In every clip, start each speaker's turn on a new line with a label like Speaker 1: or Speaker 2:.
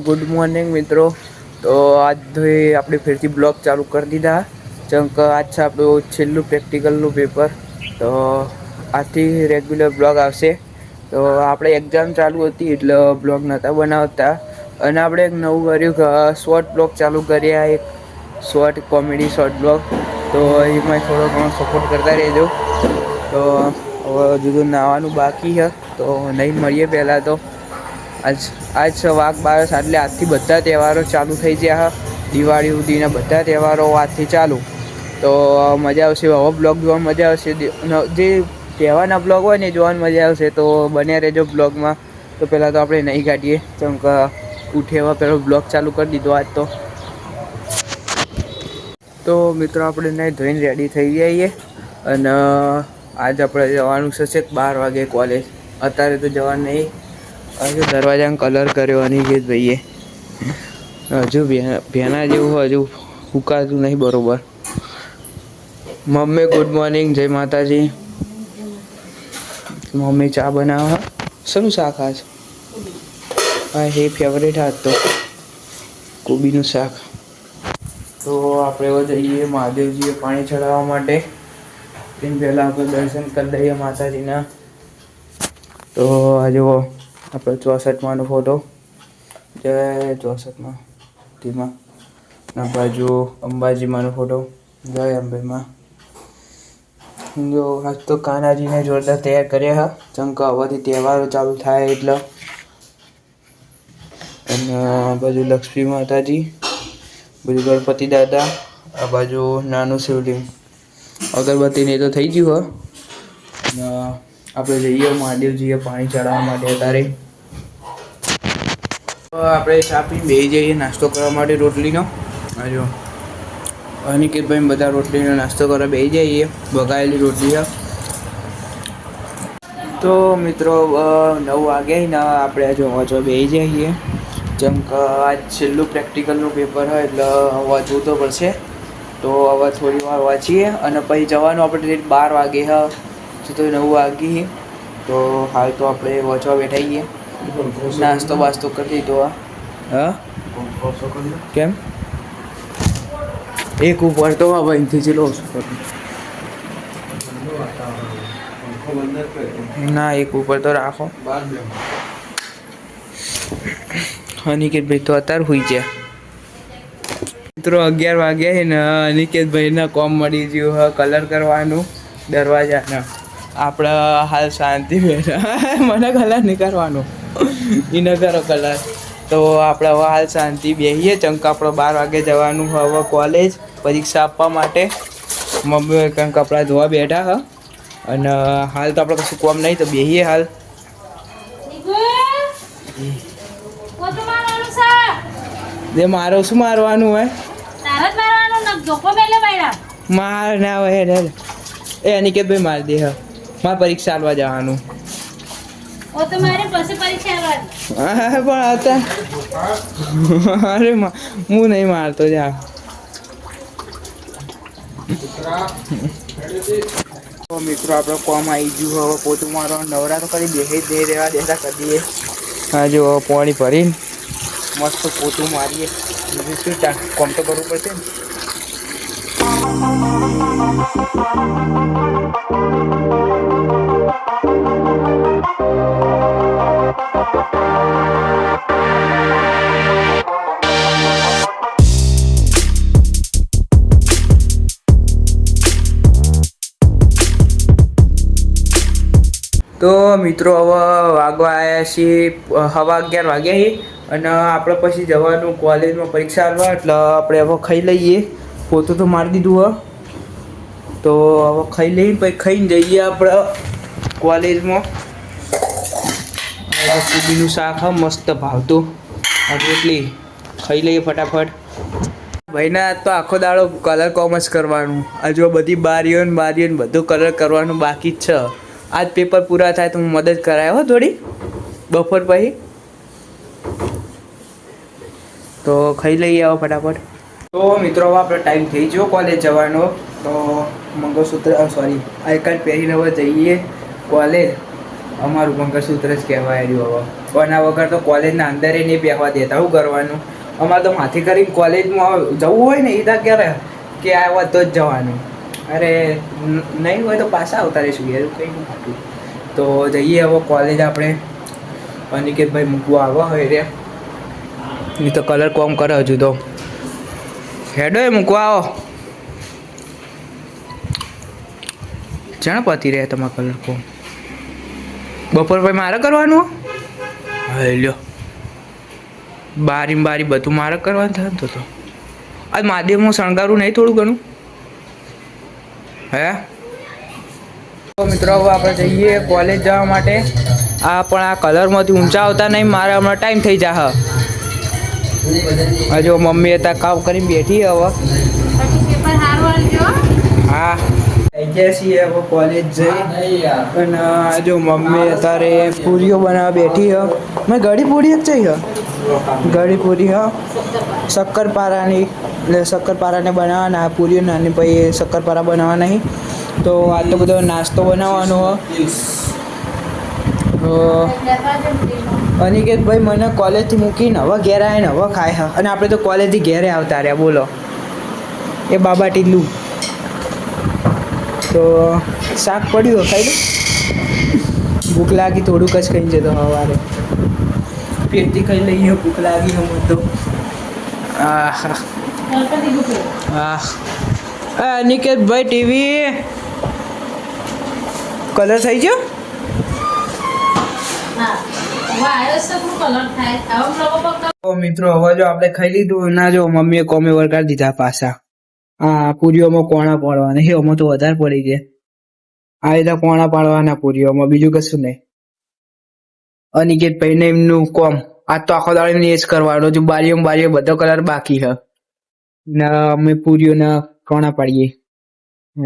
Speaker 1: Good morning મિત્રો. તો આજથી આપણે ફરીથી બ્લોગ ચાલુ કરી દીધા. ચંક આજ છે આપણું છેલ્લું પ્રેક્ટિકલનું પેપર. તો આજથી રેગ્યુલર બ્લોગ આવશે. તો આપણે એક્ઝામ ચાલુ હતી એટલે બ્લોગ નહોતા બનાવતા. અને આપણે એક નવું કર્યું, શોર્ટ બ્લોગ ચાલુ કર્યા, એક શોર્ટ કોમેડી શોર્ટ બ્લોગ. તો એમાં થોડો ઘણો સપોર્ટ કરતા રહેજો. તો હવે જુદું નાવાનું બાકી છે, તો નહીં મળીએ પહેલાં તો. આજ વાઘ બારસ એટલે આજથી બધા તહેવારો ચાલુ થઈ ગયા. દિવાળી સુધીના બધા તહેવારો આજથી ચાલુ. તો મજા આવશે, આવો બ્લોગ જોવામાં મજા આવશે. જે તહેવારના બ્લોગ હોય ને જોવાની મજા આવશે. તો બન્યા રહેજો બ્લોગમાં. તો પહેલાં તો આપણે નહીં કાઢીએ, કેમ કે ઉઠેવા પહેલો બ્લોગ ચાલુ કરી દીધો આજ તો મિત્રો આપણે નહીં ધોઈને રેડી થઈ જઈએ. અને આજ આપણે જવાનું છે 12 વાગે કોલેજ. અત્યારે તો જવાનું નહીં. હજુ દરવાજામાં કલર કર્યો અનિકેત ભાઈએ. હજુ ભેના જેવું હજુ ઉકાળતું નહીં બરોબર. મમ્મી ગુડ મોર્નિંગ, જય માતાજી. મમ્મી ચા બનાવે. શેનું શાક આજ? હા, એ ફેવરેટ હાથ તો કોબીનું શાક. તો આપણે હવે જઈએ મહાદેવજીએ પાણી ચડાવવા માટે. તેની પહેલાં આપણે દર્શન કરી દઈએ માતાજીના. તો આ જુઓ આપણે 64માં ફોટો. જય 64માં તેમાં ના બાજુ અંબાજીમાંનો ફોટો. જય અંબેમાં. જો આજ તો કાનાજીને જોરદાર તૈયાર કર્યા હા. ચંકા હવેથી તહેવારો ચાલુ થાય એટલે. અને આ બાજુ લક્ષ્મી માતાજી, બાજુ ગણપતિ દાદા, આ બાજુ નાનું શિવલિંગ. અગરબત્તી ને તો થઈ ગયું હે. આપણે જઈએ મહાદેવજીએ પાણી ચડાવવા માટે. અત્યારે આપણે ચા પી બેસી જઈએ નાસ્તો કરવા માટે રોટલીનો. જો અનિકેતભાઈ બધા રોટલીનો નાસ્તો કરવા બેસી જઈએ. બગાયેલી રોટલી. તો મિત્રો 9 વાગે ને આપણે જો વાંચવા બેસી જઈએ. જેમ કે આજ છેલ્લું પ્રેક્ટિકલનું પેપર હોય એટલે વાંચવું તો પડશે. તો હવે થોડી વાર વાંચીએ અને પછી જવાનું આપણે 12 વાગે હા. તો 9 વાગી. તો હાલ તો આપણે વાંચવા બેઠાઈએ. નાસ્તો બાસ્તો કરી દીધો. હા કેમ એક ઉપર તો અહીંથી જ લો ના, એક ઉપર તો રાખો. અનિકેતભાઈ તો અત્યારે હોઈ ગયા. મિત્રો 11 વાગ્યા છે ને અનિકેતભાઈના કોમ મળી ગયું હા કલર કરવાનું દરવાજાના. આપણે હાલ શાંતિ બેઠા. મને કલર નહીં કરવાનો, એને કરો કલર. તો આપણે હવે હાલ શાંતિ બેસીએ. ચંક આપણે 12 વાગે જવાનું હવે કોલેજ પરીક્ષા આપવા માટે. મમ્મી કંઈક કપડાં ધોવા બેઠા હ. અને હાલ તો આપણે કશું કોમ નહીં તો બેસીએ હાલ. જે મારો શું મારવાનું હોય? માર ના હોય. એ અનિકેતભાઈ મારી દે. હા, મારે પરીક્ષા આલવા જવાનું. હા પણ હતા. અરે હું નહીં મારતો જા. તો મિત્રો આપણે કોમ આવી ગયું. હવે પોતું મારવા નવરા તો કરી બેસી જ નહીં રહેવા દેતા કરી દઈએ. હા જો પાણી ભરીને મસ્ત પોતું મારીએ. બીજું શું કોમ તો કરવું પડશે ને. તો મિત્રો હવે વાગવા આવ્યા છીએ 11:15 વાગ્યા છે. અને આપણે પછી જવાનું કોલેજમાં પરીક્ષા આપવા. એટલે આપણે હવે ખાઈ લઈએ. પોતું તો મારી દીધું હો. તો હવે ખાઈ લઈએ પછી ખાઈને જઈએ આપણે કોલેજમાં. કોબીનું શાક હા મસ્ત ભાવતું. રોટલી ખાઈ લઈએ ફટાફટ. ભાઈના તો આખો દાડો કલર કોમ જ કરવાનું. હજુ બધી બારીઓ બધું કલર કરવાનું બાકી જ છે. આજ પેપર પૂરા થાય તો હું મદદ કરાય હો થોડી બપોર પછી. તો ખાઈ લઈએ આવો ફટાફટ. તો મિત્રો હવે આપણે ટાઈમ થઈ ગયો કોલેજ જવાનો. તો મંગળસૂત્ર આઈ કાર્ડ પહેરીને હવે જઈએ કોલેજ. અમારું મંગળસૂત્ર જ કહેવાય રહ્યું હવે. કોના વગર તો કોલેજના અંદર નહીં બેસવા દેતા. શું કરવાનું? અમારે તો માથી કરીને કોલેજમાં જવું હોય ને એ તો ક્યારે કે આવ્યા તો જ જવાનું. અરે નહીં હોય તો પાછા આવતા રહીશું યાર, કંઈ નહીં થતું. તો જઈએ હવે કોલેજ આપણે. અનિકેતભાઈ મૂકવા આવવા હોય રે, એ તો કલર કોમ કરે હજુ તો. હેડો એ મૂકવા આવો. જાણ પતી રહે તમારા કલર કોમ. બપોર ભાઈ મારે કરવાનું? હા લ્યો, બારી બારી બધું મારે કરવાનું થાય ને તો આજ મહાદેવમાં શણગારું નહીં થોડું ઘણું હે? તો મિત્રો હવે આપણે જઈએ કોલેજ જવા માટે. આ પણ આ કલરમાંથી ઊંચા આવતા નહીં, મારે હમણાં ટાઈમ થઈ જા. હજુ મમ્મી અત્યારે કામ કરીને બેઠી હવે. હા થઈ ગયા છીએ હવે કોલેજ જઈ. અને જો મમ્મી અત્યારે પૂરીઓ બનાવવા બેઠી હ. મેં ગળી પૂરી જ જઈ હ, ગળી પૂરી હ શક્કરપારાની, એટલે શક્કરપારાને બનાવવાના, પૂરીઓ નાની પછી શક્કરપારા બનાવવા નહીં. તો આટલો બધો નાસ્તો બનાવવાનો હ. અનિકેતભાઈ મને કોલેજથી મૂકીને હવે ઘેર આવીને હવે ખાય હ. અને આપણે તો કોલેજથી ઘેરે આવતા રહ્યા બોલો, એ બાબા ટીલું. તો શાક પડ્યું ખાઈ લો. ભૂખ લાગી થોડુંક જ ખાઈ જતો સવારે, પેટથી ખાઈ લઈએ. ભૂખ લાગી હું તો. હા અનિકેતભાઈ ટીવી કલર થઈ ગયો? મિત્રો હવે જો આપણે ખાઈ લીધું ના, જો મમ્મીએ કોમે વળગાડી દીધા પાછા. હા પૂરીઓમાં કોણા પાડવાના, એમાં તો વધારે પડી ગયા. આ રીતે કોણા પાડવાના પૂરીઓમાં, બીજું કશું નહીં. અનિકેતભાઈ ને એમનું કોમ આજ તો આખો દાડો એ જ કરવાનો. જો બારીઓ બારીઓ બધો કલર બાકી છે ને અમે પૂરીઓના કોણા પાડીએ.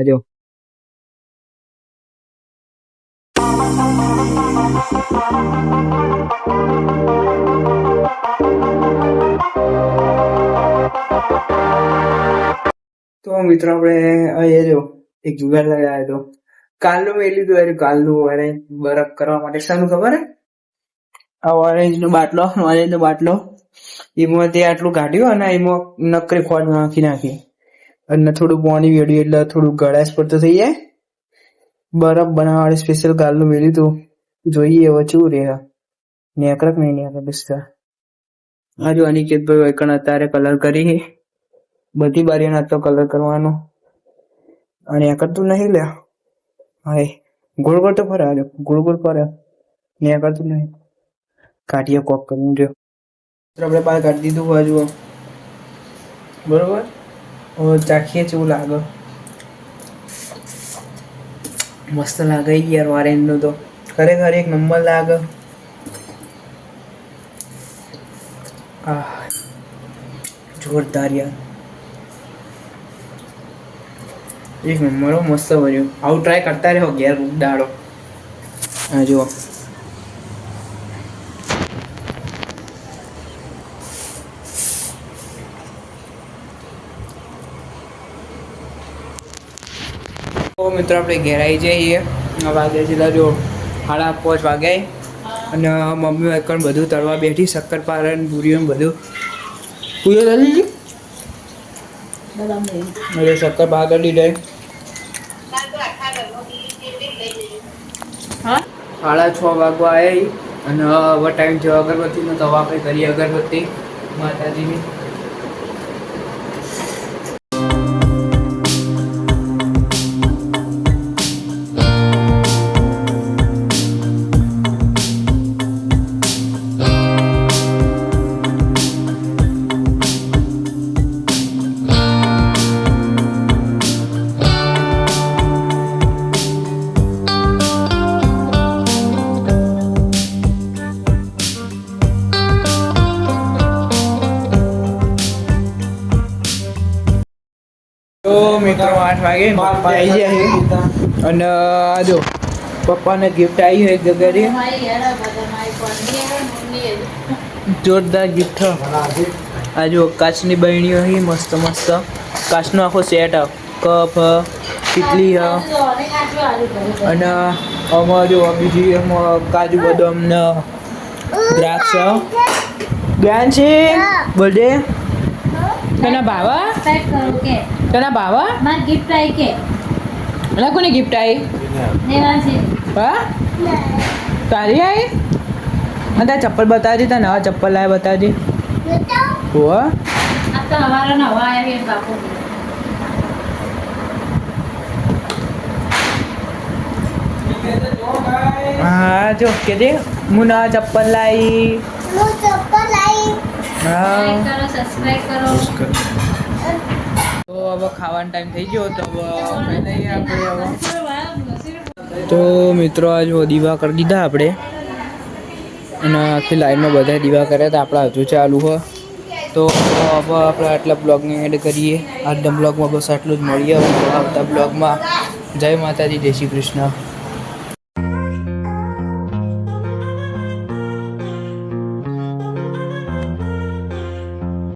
Speaker 1: જો તો મિત્રો આપણે અહીંયા જો એક જુગાડ લગાવ્યો હતો. કાલનું મેં લીધું, કાલનું ઓરેન્જ બરફ કરવા માટે. શાનું ખબર હે? આ ઓરેન્જનો બાટલો, ઓરેન્જનો બાટલો એમાં તે આટલું કાઢ્યું અને એમાં નકરી ખોટ નાખી અને થોડું પાણી વેડ્યું એટલે થોડું ગળાશ પર તો થઈ જાય. બરફ બનાવવા વાળી સ્પેશિયલ કાલનું મેળ્યું હતું. જોઈએ હવે શું રે નેકરક નહીં નેકર બિસ્તા. આ જો અનિકેતભાઈ વૈકણ અત્યારે કલર કરી, બધી બારીઓને તો કલર કરવાનો. અને કરતું નહીં લે, હા ગોળ ગોળ તો ફરે, ગોળ ગોળ ફરે ને કરતું નહીં. કાઢીએ કોક કરીને જો આપણે બહાર કાઢી દીધું બાજુ બરોબર. ચાખીએ કેવું લાગે. મસ્ત લાગે યાર ઓરેન્જનું તો ખરેખર એક નંબર લાગે. જોરદાર યાર, એક નંબર મસ્ત બન્યું. આવું ટ્રાય કરતા રહ્યો ઘેર દાડો. હા જુઓ મિત્રો આપણે ઘેર આવી જઈએ. વાગે છે જો 5:30 વાગે. અને મમ્મી એકણ બધું તળવા બેઠી, શક્કરપારા ને પૂરીઓ બધું. પૂરીઓ તળી લીધી? અરે શક્કરપારા તળી જાય. 6:30 વાગવા આવી અને હવે ટાઈમ છે અગરબત્તીનો. તો આપણે કરીએ અગરબત્તી માતાજીની. તો મિત્રો 8 વાગે પપ્પા આવી જાય અને જો પપ્પાને ગિફ્ટ આવી હોય એક જગ્યાએ જોરદાર ગિફ્ટ. આ જો કાચની બરણીઓ છે મસ્ત મસ્ત, કાચનો આખો સેટ, કપ કેટલી અને આમાં જો બીજી એમાં કાજુ બદામ ને દ્રાક્ષ જ્ઞાનસિંહ બોલજે તને ભાવા
Speaker 2: ટાઈપ કરો કે
Speaker 1: તને ભાવા
Speaker 2: માર ગિફ્ટ આવી કે
Speaker 1: અને કોની ગિફ્ટ આવી
Speaker 2: દેવાંશી
Speaker 1: હા તારી આવી અને તાર ચપ્પલ બતાવજે તાર નવા ચપ્પલ લાવે બતાવજે હો
Speaker 2: આ તો હવારે નવા આવ્યા છે બાપુ
Speaker 1: હા જો કે દે હું નવા ચપ્પલ લાવી હા
Speaker 2: લાઈક કરો સબસ્ક્રાઇબ કરો
Speaker 1: તો હવે ખાવાનો ટાઈમ થઈ ગયો તો હવે નહીં આપણે હવે તો મિત્રો આજ દીવા કરી દીધા આપણે અને આખી લાઈનમાં બધા દીવા કર્યા હતા આપણા હજુ ચાલુ હોય તો હવે આપણે આટલા બ્લોગને એડ કરીએ આજના બ્લોગમાં બસ આટલું જ મળીએ આવતા બ્લોગમાં જય માતાજી જય શ્રી કૃષ્ણ